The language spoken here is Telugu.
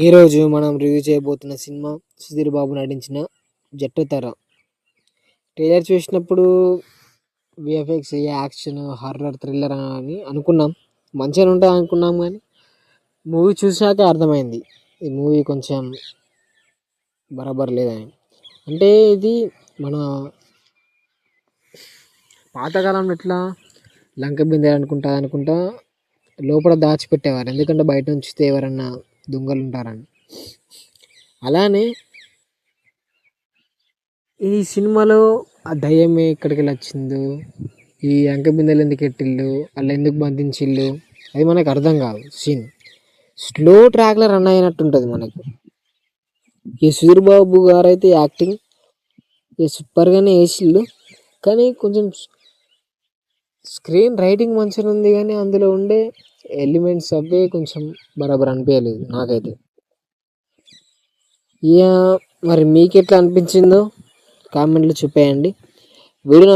ఈరోజు మనం రివ్యూ చేయబోతున్న సినిమా సుధీర్ బాబు నటించిన జట్టుతెర. ట్రైలర్ చూసినప్పుడు విఎఫ్ఎక్స్, యాక్షన్, హర్రర్, థ్రిల్లర్ అని అనుకున్నాం. మంచిగా ఉంటుంది అనుకున్నాం, కానీ మూవీ చూసాక అర్థమైంది ఈ మూవీ కొంచెం బరాబర్ లేదని. అంటే ఇది మన పాతకాలంలో ఎట్లా లంక బిందె అనుకుంటా లోపల దాచిపెట్టేవారు, ఎందుకంటే బయట ఉంచితే ఎవరన్నా దొంగలు ఉంటారని. అలానే ఈ సినిమాలో ఆ దయ్యం ఎక్కడికి వెళ్ళి వచ్చిందో, ఈ అంక బిందెలు ఎందుకు ఎట్టిల్లు, వాళ్ళు ఎందుకు బంధించిల్లు, అది మనకు అర్థం కాదు. సీన్ స్లో ట్రాక్లో రన్ అయినట్టు ఉంటుంది మనకు. ఈ సుధీర్ బాబు గారు అయితే యాక్టింగ్ సూపర్గానే వేసిళ్ళు, కానీ కొంచెం స్క్రీన్ రైటింగ్ మంచిగా ఉంది, కానీ అందులో ఉండే ఎలిమెంట్స్ అవే కొంచెం బరాబర్ అనిపించలేదు నాకైతే. ఇక మరి మీకు ఎట్లా అనిపించిందో కామెంట్లో చెప్పేయండి. వీడియో